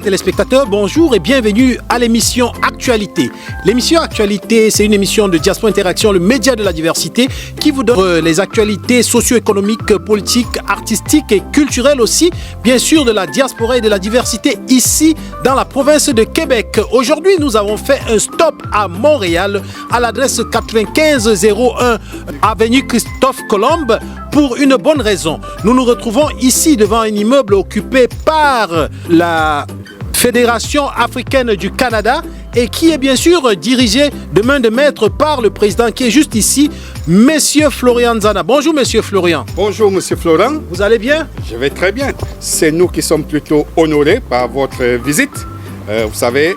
Téléspectateurs, bonjour et bienvenue à l'émission Actualité. L'émission Actualité, c'est une émission de Diaspora Interaction, le média de la diversité, qui vous donne les actualités socio-économiques, politiques, artistiques et culturelles aussi, bien sûr de la diaspora et de la diversité ici dans la province de Québec. Aujourd'hui, nous avons fait un stop à Montréal, à l'adresse 9501 avenue Christophe Colomb, pour une bonne raison. Nous nous retrouvons ici devant un immeuble occupé par la Fédération africaine du Canada et qui est bien sûr dirigé de main de maître par le président qui est juste ici, Monsieur Florian Nzana. Bonjour Monsieur Florian. Bonjour Monsieur Florent. Vous allez bien? Je vais très bien. C'est nous qui sommes plutôt honorés par votre visite. Vous savez,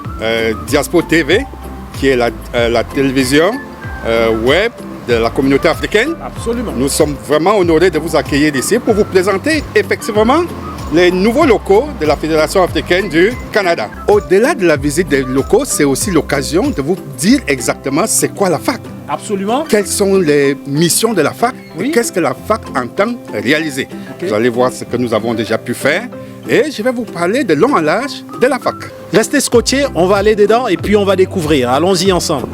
Diaspora TV, qui est la télévision web de la communauté africaine. Absolument. Nous sommes vraiment honorés de vous accueillir ici pour vous présenter effectivement les nouveaux locaux de la Fédération africaine du Canada. Au-delà de la visite des locaux, c'est aussi l'occasion de vous dire exactement c'est quoi la FAC. Absolument. Quelles sont les missions de la FAC Oui. et qu'est-ce que la FAC entend réaliser. Ok. Vous allez voir ce que nous avons déjà pu faire et je vais vous parler de long en large de la FAC. Restez scotchés, on va aller dedans et puis on va découvrir. Allons-y ensemble.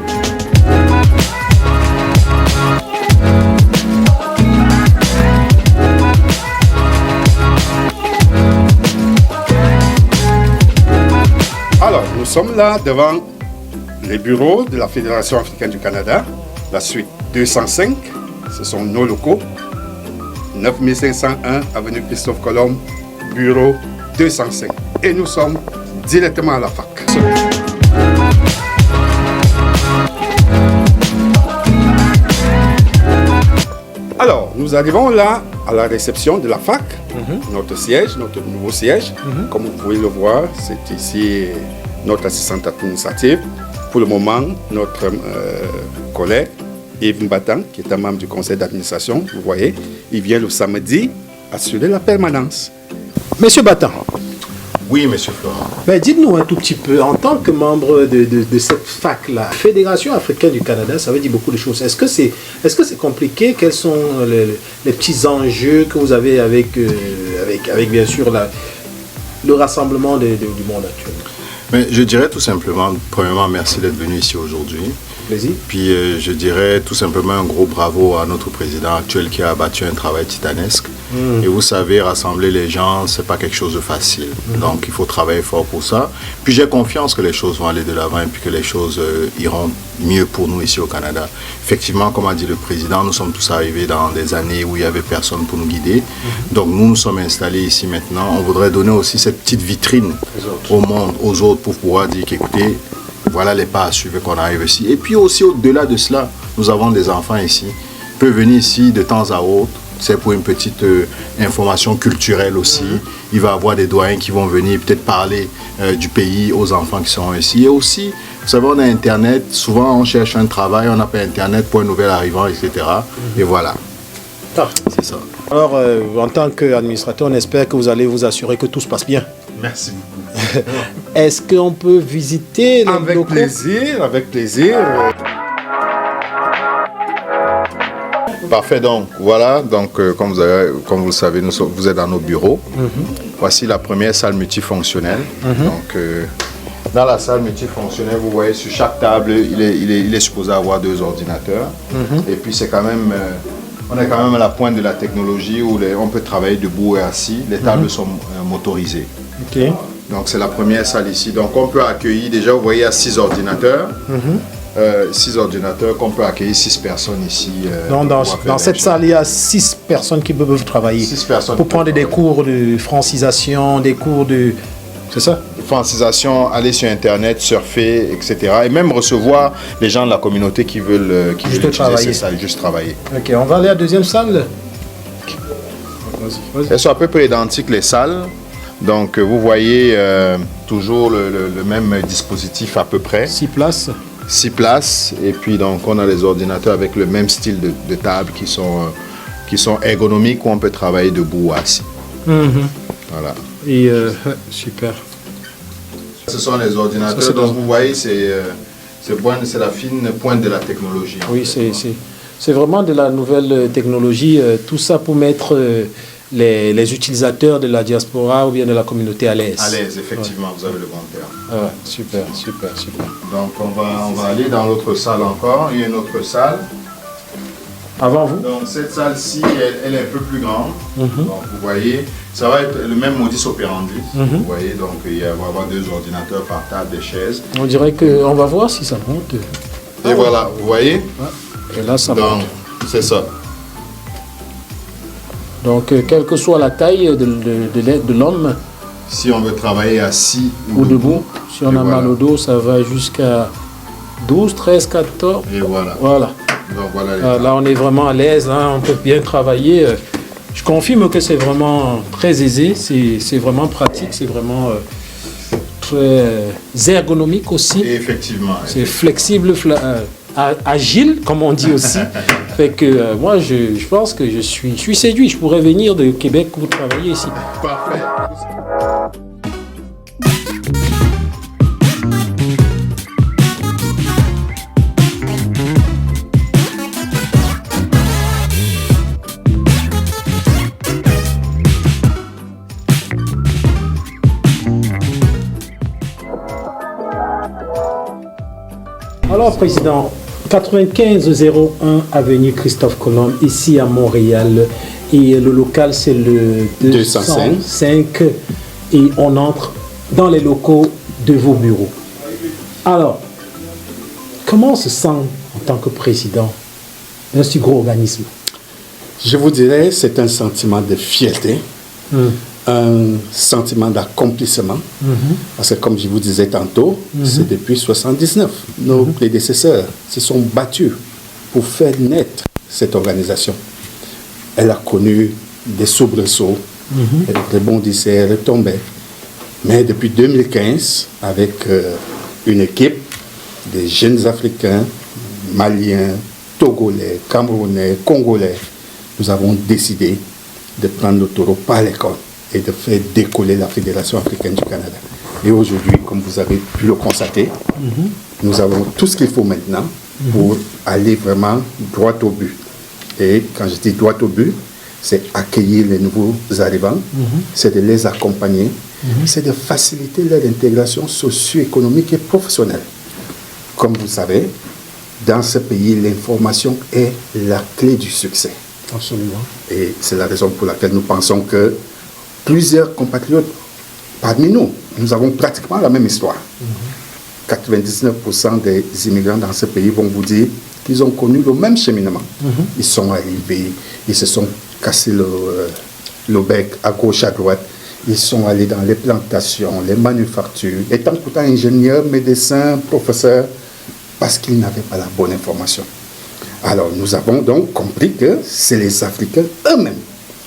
Alors, nous sommes là devant les bureaux de la Fédération africaine du Canada, la suite 205, ce sont nos locaux, 9501 avenue Christophe Colomb, bureau 205. Et nous sommes directement à la FAC. Alors, nous arrivons là à la réception de la FAC, notre siège, notre nouveau siège. Comme vous pouvez le voir, c'est ici notre assistante administrative. Pour le moment, notre collègue Yves Mbatan, qui est un membre du conseil d'administration, vous voyez, il vient le samedi assurer la permanence. Monsieur Batan, Oui, Monsieur Florent. dites-nous un tout petit peu, en tant que membre de cette FAC-là, Fédération africaine du Canada, ça veut dire beaucoup de choses. Est-ce que c'est compliqué? Quels sont les petits enjeux que vous avez avec bien sûr le rassemblement du monde actuel? Mais je dirais tout simplement, premièrement, merci d'être venu ici aujourd'hui. Plaisir. Puis je dirais tout simplement un gros bravo à notre président actuel qui a abattu un travail titanesque. Et vous savez, rassembler les gens, c'est pas quelque chose de facile. Donc il faut travailler fort pour ça. Puis j'ai confiance que les choses vont aller de l'avant et puis que les choses iront mieux pour nous ici au Canada. Effectivement, comme a dit le président, nous sommes tous arrivés dans des années où il n'y avait personne pour nous guider. Donc nous sommes installés ici maintenant. On voudrait donner aussi cette petite vitrine au monde, aux autres, pour pouvoir dire qu'écoutez, voilà les pas à suivre qu'on arrive ici. Et puis aussi au-delà de cela, nous avons des enfants ici. Ils peuvent venir ici de temps à autre. C'est pour une petite information culturelle aussi. Il va y avoir des doyens qui vont venir peut-être parler du pays aux enfants qui sont ici. Et aussi, vous savez, on a Internet. Souvent, on cherche un travail, on n'a pas Internet pour un nouvel arrivant, etc. Et voilà. C'est ça. Alors, en tant qu'administrateur, on espère que vous allez vous assurer que tout se passe bien. Merci beaucoup. Est-ce qu'on peut visiter les Avec locaux? plaisir, avec plaisir. Parfait, donc voilà, donc comme vous le savez, vous êtes dans nos bureaux. Voici la première salle multifonctionnelle. Donc dans la salle multifonctionnelle, vous voyez sur chaque table, il est supposé avoir 2 ordinateurs. Et puis c'est quand même, on est quand même à la pointe de la technologie où on peut travailler debout et assis. Les tables sont motorisées. Ok. Donc c'est la première salle ici. Donc on peut accueillir, déjà vous voyez, il y a 6 ordinateurs. 6 ordinateurs qu'on peut accueillir 6 personnes ici. Donc, dans cette salle, il y a 6 personnes qui peuvent travailler. 6 personnes. Pour prendre des cours de francisation, des cours de... C'est ça? Francisation, aller sur Internet, surfer, etc. Et même recevoir les gens de la communauté qui veulent Juste travailler. Ça, juste travailler. Ok, on va aller à la deuxième salle. Vas-y. Elles sont à peu près identiques les salles. Donc vous voyez toujours le même dispositif à peu près. 6 places. 6 places. Et puis donc on a les ordinateurs avec le même style de table qui sont ergonomiques où on peut travailler debout ou assis. Voilà. Et super. Ce sont les ordinateurs. Ça, donc vous voyez, c'est la fine pointe de la technologie. Oui, c'est vraiment de la nouvelle technologie. Tout ça pour mettre les utilisateurs de la diaspora ou bien de la communauté à l'aise. À l'aise, effectivement, vous avez le bon terme. Ah, super. Donc on va aller dans l'autre salle encore. Il y a une autre salle. Avant vous? Donc cette salle-ci, elle est un peu plus grande. Donc vous voyez, ça va être le même modus operandi. Vous voyez, donc il va y avoir 2 ordinateurs par table, des chaises. On dirait qu'on va voir si ça monte. Et voilà, vous voyez. Et là, ça Donc monte. c'est ça. Donc, quelle que soit la taille de l'homme Si on veut travailler assis ou debout, si on Et a mal voilà. au dos, ça va jusqu'à 12, 13, 14. Et voilà. Voilà. Donc voilà les Là, on est vraiment à l'aise, hein, on peut bien travailler. Je confirme que c'est vraiment très aisé, c'est vraiment pratique, c'est vraiment très ergonomique aussi. Et effectivement. C'est flexible, agile, comme on dit aussi. Fait que moi, je pense que je suis séduit. Je pourrais venir de Québec pour travailler ici. Parfait. Alors, Président, 9501 avenue Christophe Colomb, ici à Montréal. Et le local, c'est le 205. Et on entre dans les locaux de vos bureaux. Alors, comment on se sent en tant que président d'un si gros organisme? Je vous dirais, c'est un sentiment de fierté, un sentiment d'accomplissement, parce que comme je vous disais tantôt, c'est depuis 1979. Nos prédécesseurs se sont battus pour faire naître cette organisation. Elle a connu des soubresauts, elle rebondissait, elle retombait. Mais depuis 2015, avec une équipe des jeunes Africains, Maliens, Togolais, Camerounais, Congolais, nous avons décidé de prendre le taureau par les cornes et de faire décoller la Fédération africaine du Canada. Et aujourd'hui, comme vous avez pu le constater, nous avons tout ce qu'il faut maintenant pour aller vraiment droit au but. Et quand je dis droit au but, c'est accueillir les nouveaux arrivants, c'est de les accompagner, c'est de faciliter leur intégration socio-économique et professionnelle. Comme vous savez, dans ce pays, l'information est la clé du succès. Absolument. Et c'est la raison pour laquelle nous pensons que plusieurs compatriotes parmi nous, nous avons pratiquement la même histoire. 99% des immigrants dans ce pays vont vous dire qu'ils ont connu le même cheminement. Ils sont arrivés, ils se sont cassés le bec à gauche, à droite. Ils sont allés dans les plantations, les manufactures, étant pourtant ingénieurs, médecins, professeurs, parce qu'ils n'avaient pas la bonne information. Alors nous avons donc compris que c'est les Africains eux-mêmes,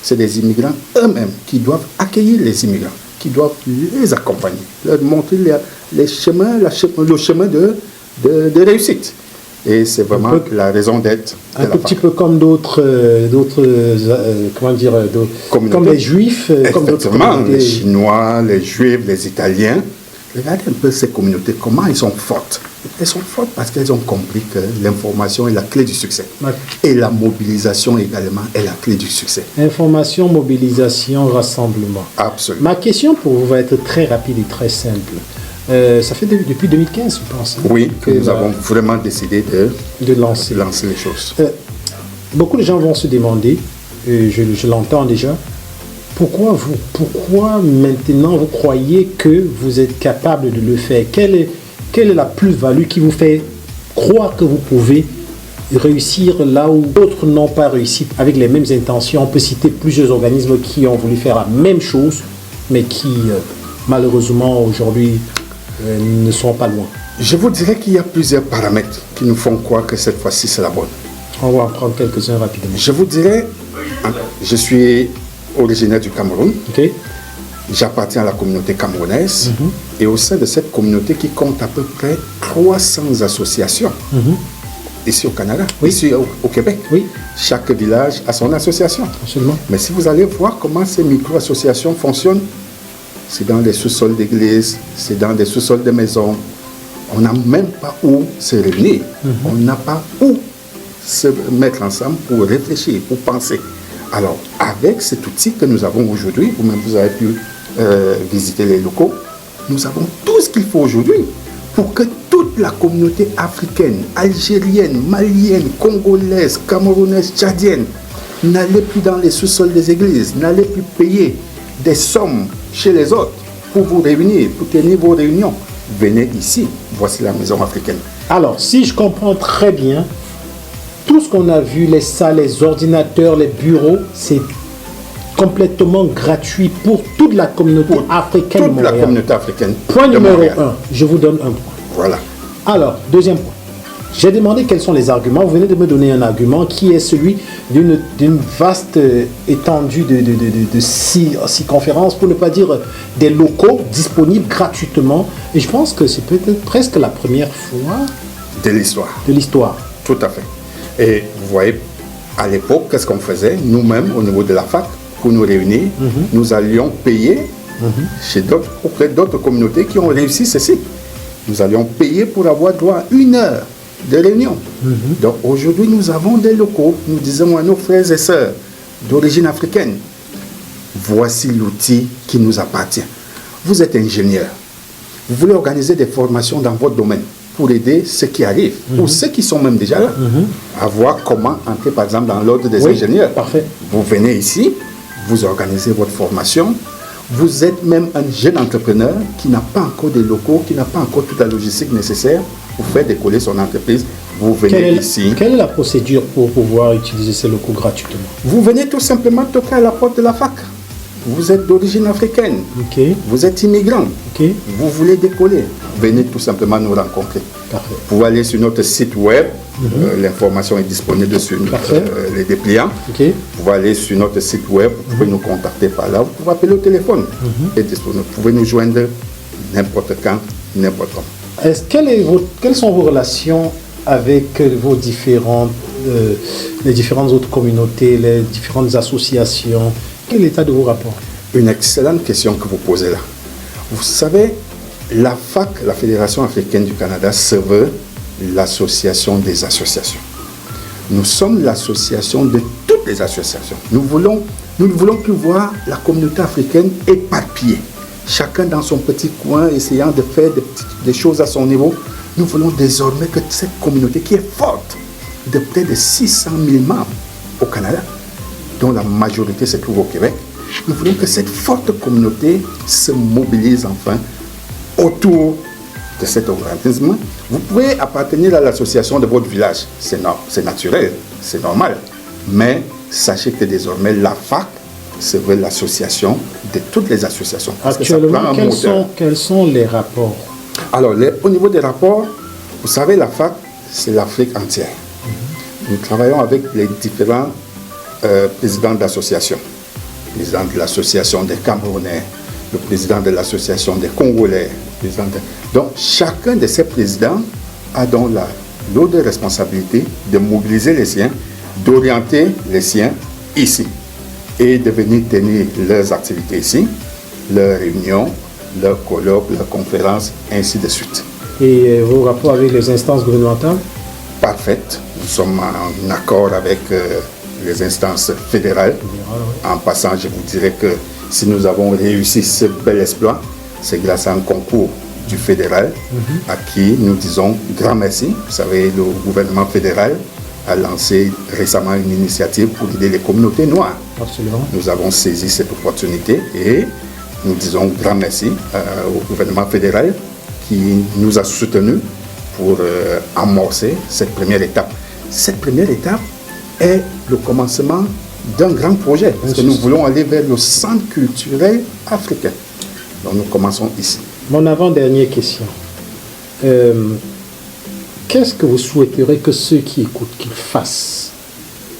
c'est les immigrants eux-mêmes qui doivent accueillir les immigrants, qui doivent les accompagner, leur montrer le chemin de réussite. Et c'est vraiment la raison d'être. Un tout petit peu comme d'autres comment dire, comme les Juifs, comme d'autres Effectivement, communautés. les Chinois, les Juifs, les Italiens. Regardez un peu ces communautés, comment elles sont fortes. Elles sont fortes parce qu'elles ont compris que l'information est la clé du succès. Ouais. Et la mobilisation également est la clé du succès. Information, mobilisation, rassemblement. Absolument. Ma question pour vous va être très rapide et très simple. Ça fait depuis 2015, je pense. Hein, Oui, que nous avons vraiment décidé de lancer les choses. Beaucoup de gens vont se demander, et je l'entends déjà, pourquoi vous? Pourquoi maintenant vous croyez que vous êtes capable de le faire? Quelle est la plus-value qui vous fait croire que vous pouvez réussir là où d'autres n'ont pas réussi avec les mêmes intentions? On peut citer plusieurs organismes qui ont voulu faire la même chose, mais qui malheureusement aujourd'hui ne sont pas loin. Je vous dirais qu'il y a plusieurs paramètres qui nous font croire que cette fois-ci c'est la bonne. On va en prendre quelques-uns rapidement. Je vous dirais, je suis originaire du Cameroun. Ok. J'appartiens à la communauté camerounaise et au sein de cette communauté qui compte à peu près 300 associations ici au Canada, ici au Québec. Oui. Chaque village a son association. Absolument. Mais si vous allez voir comment ces micro-associations fonctionnent, c'est dans des sous-sols d'églises, c'est dans des sous-sols de maisons. On n'a même pas où se réunir. On n'a pas où se mettre ensemble pour réfléchir, pour penser. Alors, avec cet outil que nous avons aujourd'hui, vous-même vous avez pu visiter les locaux, nous avons tout ce qu'il faut aujourd'hui pour que toute la communauté africaine, algérienne, malienne, congolaise, camerounaise, tchadienne, n'allez plus dans les sous-sols des églises, n'allez plus payer des sommes chez les autres pour vous réunir, pour tenir vos réunions. Venez ici, voici la maison africaine. Alors, si je comprends très bien, tout ce qu'on a vu, les salles, les ordinateurs, les bureaux, c'est complètement gratuit pour toute la communauté africaine de Toute Montréal. la communauté africaine. Point de numéro Montréal. 1, je vous donne un point. Voilà. Alors, deuxième point. J'ai demandé quels sont les arguments. Vous venez de me donner un argument qui est celui d'une vaste étendue de six conférences, pour ne pas dire des locaux disponibles gratuitement. Et je pense que c'est peut-être presque la première fois De l'histoire. de l'histoire. Tout à fait. Et vous voyez, à l'époque, qu'est-ce qu'on faisait? Nous-mêmes, au niveau de la fac, pour nous réunir, nous allions payer auprès d'autres communautés qui ont réussi ceci. Nous allions payer pour avoir droit à 1 heure de réunion. Donc aujourd'hui, nous avons des locaux. Nous disons à nos frères et sœurs d'origine africaine, voici l'outil qui nous appartient. Vous êtes ingénieur. Vous voulez organiser des formations dans votre domaine pour aider ceux qui arrivent, ou ceux qui sont même déjà là, à voir comment entrer, par exemple, dans l'ordre des ingénieurs. Parfait. Vous venez ici, vous organisez votre formation. Vous êtes même un jeune entrepreneur qui n'a pas encore de locaux, qui n'a pas encore toute la logistique nécessaire pour faire décoller son entreprise. Vous venez ici. Quelle est la procédure pour pouvoir utiliser ces locaux gratuitement? Vous venez tout simplement toquer à la porte de la fac. Vous êtes d'origine africaine. Ok. Vous êtes immigrant. Ok. Vous voulez décoller. Venez tout simplement nous rencontrer. Parfait. Vous pouvez aller sur notre site web. L'information est disponible sur les dépliants. Ok. Vous pouvez aller sur notre site web. Vous pouvez nous contacter par là. Vous pouvez appeler au téléphone. Et vous pouvez nous joindre n'importe quand, n'importe quand. Quelles sont vos relations avec vos les différentes autres communautés, les différentes associations? Quel est l'état de vos rapports? Une excellente question que vous posez là. Vous savez, la FAC, la Fédération africaine du Canada, se veut l'association des associations. Nous sommes l'association de toutes les associations. Nous ne voulons plus voir la communauté africaine éparpillée, chacun dans son petit coin, essayant de faire des choses à son niveau. Nous voulons désormais que cette communauté qui est forte, de près de 600 000 membres au Canada, dont la majorité se trouve au Québec, nous voulons que cette forte communauté se mobilise enfin autour de cet organisme. Vous pouvez appartenir à l'association de votre village, c'est naturel, c'est normal, mais sachez que désormais la FAC se veut l'association de toutes les associations. Actuellement, quels sont les rapports? Alors, au niveau des rapports, vous savez, la FAC, c'est l'Afrique entière. Nous travaillons avec les différents présidents d'associations. Le président de l'association des Camerounais, le président de l'association des Congolais. Donc, chacun de ces présidents a donc la lourde responsabilité de mobiliser les siens, d'orienter les siens ici et de venir tenir leurs activités ici, leurs réunions, leurs colloques, leurs conférences, ainsi de suite. Et vos rapports avec les instances gouvernementales? Parfaite. Nous sommes en accord avec les instances fédérales. En passant, je vous dirais que si nous avons réussi ce bel exploit, c'est grâce à un concours du fédéral à qui nous disons grand merci. Vous savez, le gouvernement fédéral a lancé récemment une initiative pour aider les communautés noires. Absolument. Nous avons saisi cette opportunité et nous disons grand merci au gouvernement fédéral qui nous a soutenus pour amorcer cette première étape. Cette première étape est le commencement d'un grand projet, parce que nous voulons aller vers le centre culturel africain. Donc nous commençons ici. Mon avant-dernière question. Qu'est-ce que vous souhaiterez que ceux qui écoutent qu'ils fassent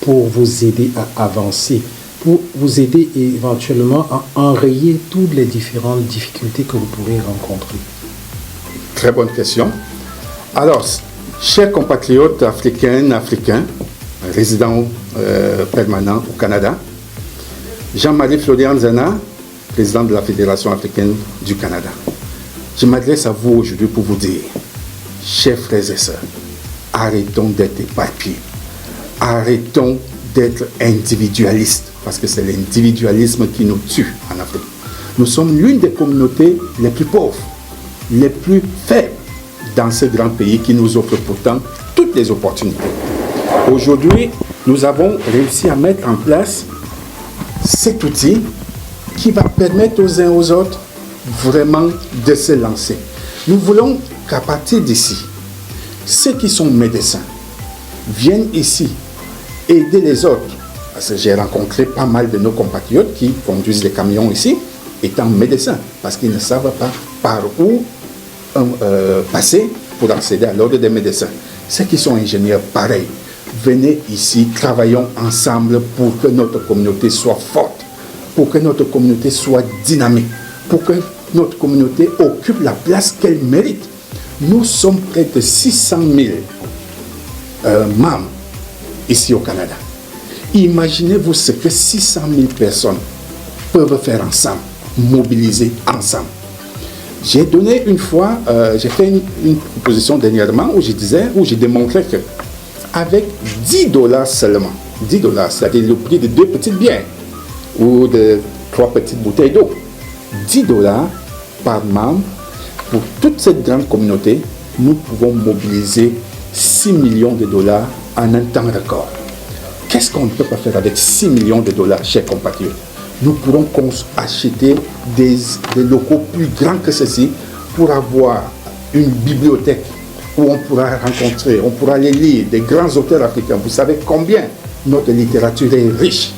pour vous aider à avancer, pour vous aider éventuellement à enrayer toutes les différentes difficultés que vous pourrez rencontrer? Très bonne question. Alors, chers compatriotes africains, résidents permanents au Canada, Jean-Marie Florian Zana, président de la Fédération africaine du Canada. Je m'adresse à vous aujourd'hui pour vous dire, chers frères et sœurs, arrêtons d'être éparpillés, arrêtons d'être individualistes. parce que c'est l'individualisme qui nous tue en Afrique. Nous sommes l'une des communautés les plus pauvres, les plus faibles dans ce grand pays qui nous offre pourtant toutes les opportunités. Aujourd'hui, nous avons réussi à mettre en place cet outil qui va permettre aux uns aux autres vraiment de se lancer. Nous voulons qu'à partir d'ici, ceux qui sont médecins viennent ici aider les autres. Parce que j'ai rencontré pas mal de nos compatriotes qui conduisent des camions ici, étant médecins, parce qu'ils ne savent pas par où passer pour accéder à l'ordre des médecins. Ceux qui sont ingénieurs, pareil. Venez ici, travaillons ensemble pour que notre communauté soit forte, pour que notre communauté soit dynamique, pour que notre communauté occupe la place qu'elle mérite. Nous sommes près de 600 000 membres ici au Canada. Imaginez-vous ce que 600 000 personnes peuvent faire ensemble, mobiliser ensemble. J'ai donné une fois, j'ai fait une proposition dernièrement où j'ai démontré que avec $10 seulement, $10, c'est-à-dire le prix de 2 petites bières ou de 3 petites bouteilles d'eau, $10 par membre, pour toute cette grande communauté, nous pouvons mobiliser 6 millions de dollars en un temps record. Qu'est-ce qu'on ne peut pas faire avec 6 millions de dollars, chers compatriotes? Nous pourrons acheter des locaux plus grands que ceci pour avoir une bibliothèque où on pourra rencontrer, on pourra aller lire des grands auteurs africains. Vous savez combien notre littérature est riche.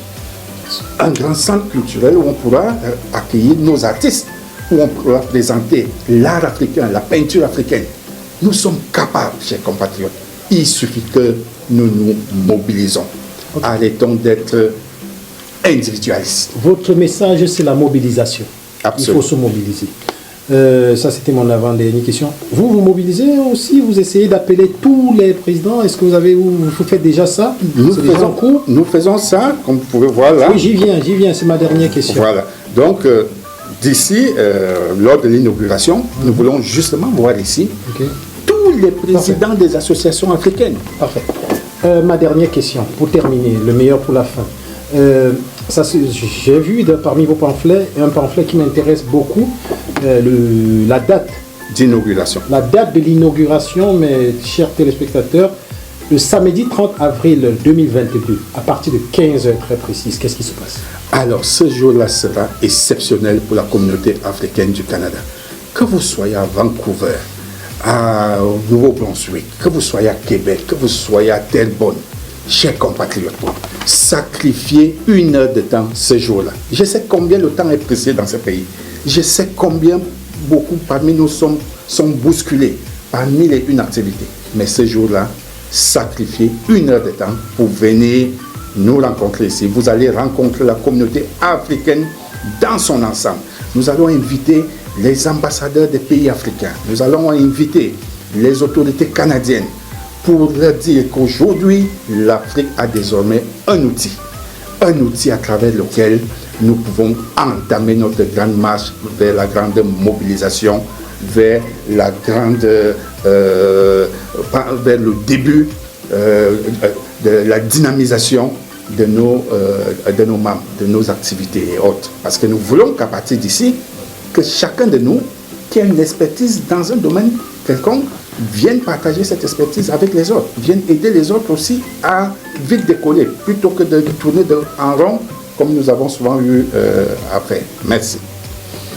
Un grand centre culturel où on pourra accueillir nos artistes, où on pourra présenter l'art africain, la peinture africaine. Nous sommes capables, chers compatriotes. Il suffit que nous nous mobilisons. Okay. Arrêtons d'être individualistes. Votre message, c'est la mobilisation. Absolument. Il faut se mobiliser. Ça, c'était mon avant-dernière question. Vous vous mobilisez aussi? Vous essayez d'appeler tous les présidents? Est-ce que vous faites déjà ça? Nous faisons ça, comme vous pouvez voir là. Oui, j'y viens, c'est ma dernière question. Voilà. Donc, d'ici, lors de l'inauguration, nous voulons justement voir ici tous les présidents des associations africaines. Parfait. Ma dernière question, pour terminer, le meilleur pour la fin. J'ai vu parmi vos pamphlets un pamphlet qui m'intéresse beaucoup, la date d'inauguration. La date de l'inauguration, mes chers téléspectateurs, le samedi 30 avril 2022, à partir de 15h très précise. Qu'est-ce qui se passe? Alors, ce jour-là sera exceptionnel pour la communauté africaine du Canada. Que vous soyez à Vancouver, au Nouveau-Brunswick, que vous soyez à Québec, que vous soyez à Terrebonne, chers compatriotes, sacrifiez 1 heure de temps ce jour-là. Je sais combien le temps est précieux dans ce pays. Je sais combien beaucoup parmi nous sont bousculés par 1001 activités. Mais ce jour-là, sacrifiez 1 heure de temps pour venir nous rencontrer ici. Vous allez rencontrer la communauté africaine dans son ensemble. Nous allons inviter les ambassadeurs des pays africains. Nous allons inviter les autorités canadiennes pour leur dire qu'aujourd'hui, l'Afrique a désormais un outil à travers lequel nous pouvons entamer notre grande marche vers la grande mobilisation, vers le début de la dynamisation de nos membres, de nos activités et autres. Parce que nous voulons qu'à partir d'ici, que chacun de nous qui a une expertise dans un domaine quelconque vienne partager cette expertise avec les autres, vienne aider les autres aussi à vite décoller, plutôt que de tourner en rond comme nous avons souvent eu après. Merci.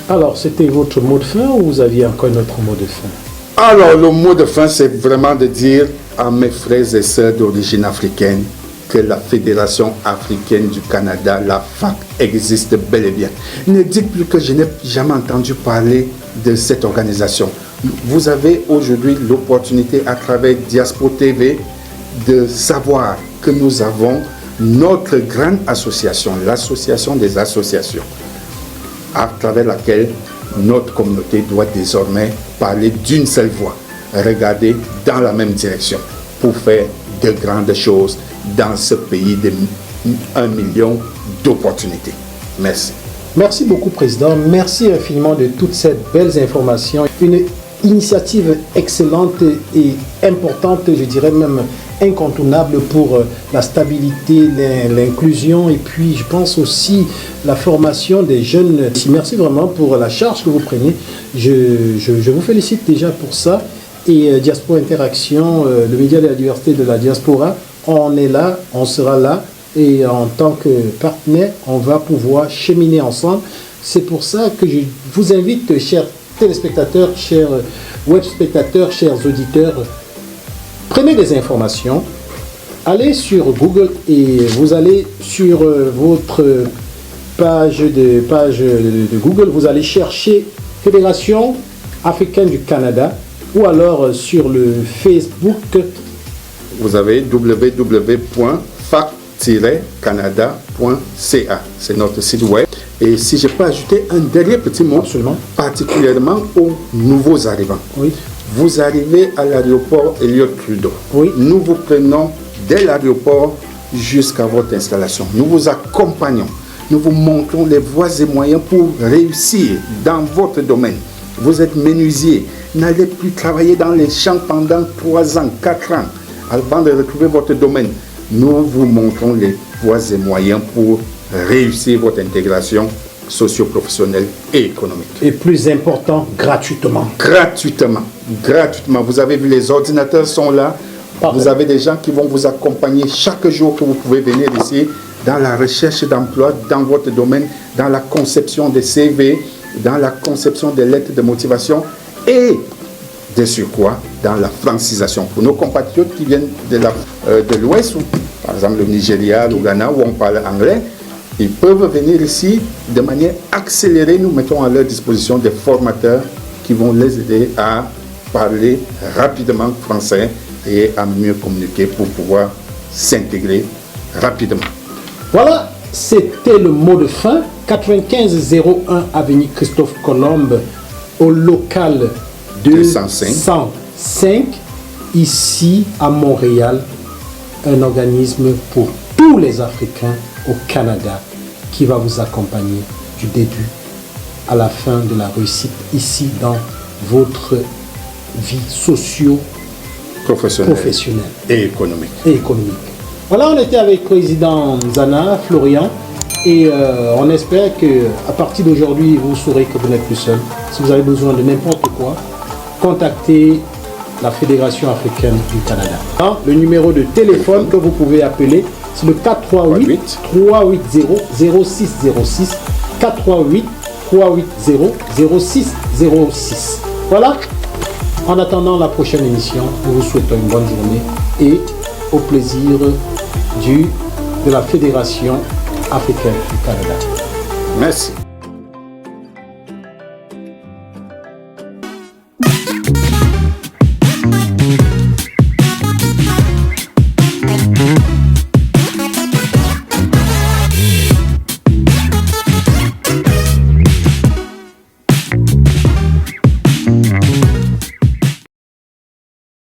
Alors, c'était votre mot de fin ou vous aviez encore un autre mot de fin? Alors, le mot de fin, c'est vraiment de dire à mes frères et sœurs d'origine africaine que la Fédération africaine du Canada, la FAC, existe bel et bien. Ne dites plus que je n'ai jamais entendu parler de cette organisation. Vous avez aujourd'hui l'opportunité à travers Diaspora TV de savoir que nous avons notre grande association, l'association des associations, à travers laquelle notre communauté doit désormais parler d'une seule voix, regarder dans la même direction pour faire de grandes choses dans ce pays de 1 million d'opportunités. Merci. Merci beaucoup, Président. Merci infiniment de toutes ces belles informations. Une initiative excellente et importante, je dirais même incontournable pour la stabilité, l'inclusion et puis je pense aussi la formation des jeunes. Merci vraiment pour la charge que vous prenez. Je vous félicite déjà pour ça. Et Diaspora Interaction, le média de la diversité de la diaspora, on est là, on sera là et en tant que partenaire, on va pouvoir cheminer ensemble. C'est pour ça que je vous invite, chers téléspectateurs, chers web spectateurs, chers auditeurs, prenez des informations, allez sur Google et vous allez sur votre page de Google, vous allez chercher Fédération africaine du Canada ou alors sur le Facebook. Vous avez www.fac-canada.ca, c'est notre site web. Et si je peux ajouter un dernier petit mot, absolument, particulièrement aux nouveaux arrivants. Oui. Vous arrivez à l'aéroport Elliott Trudeau. Oui. Nous vous prenons dès l'aéroport jusqu'à votre installation. Nous vous accompagnons. Nous vous montrons les voies et moyens pour réussir dans votre domaine. Vous êtes menuisier. N'allez plus travailler dans les champs pendant 3 ans, 4 ans avant de retrouver votre domaine. Nous vous montrons les voies et moyens pour réussir votre intégration socio-professionnelle et économique. Et plus important, gratuitement. Gratuitement. Gratuitement. Vous avez vu, les ordinateurs sont là. Parfait. Vous avez des gens qui vont vous accompagner chaque jour que vous pouvez venir ici dans la recherche d'emploi, dans votre domaine, dans la conception des CV, dans la conception des lettres de motivation et de surcroît dans la francisation. Pour nos compatriotes qui viennent de l'Ouest, par exemple le Nigeria, le Ghana, où on parle anglais, ils peuvent venir ici de manière accélérée. Nous mettons à leur disposition des formateurs qui vont les aider à parler rapidement français et à mieux communiquer pour pouvoir s'intégrer rapidement. Voilà, c'était le mot de fin. 9501 avenue Christophe Colomb au local 205 ici à Montréal, un organisme pour tous les Africains au Canada qui va vous accompagner du début à la fin de la réussite ici dans votre vie socio-professionnelle et économique. Voilà, on était avec le président Nzana, Florian, et on espère qu'à partir d'aujourd'hui, vous saurez que vous n'êtes plus seul. Si vous avez besoin de n'importe quoi, contactez la Fédération africaine du Canada. Le numéro de téléphone que vous pouvez appeler, c'est le 438-380-0606. 438-380-0606. Voilà. En attendant la prochaine émission, nous vous souhaitons une bonne journée et au plaisir de la Fédération africaine du Canada. Merci.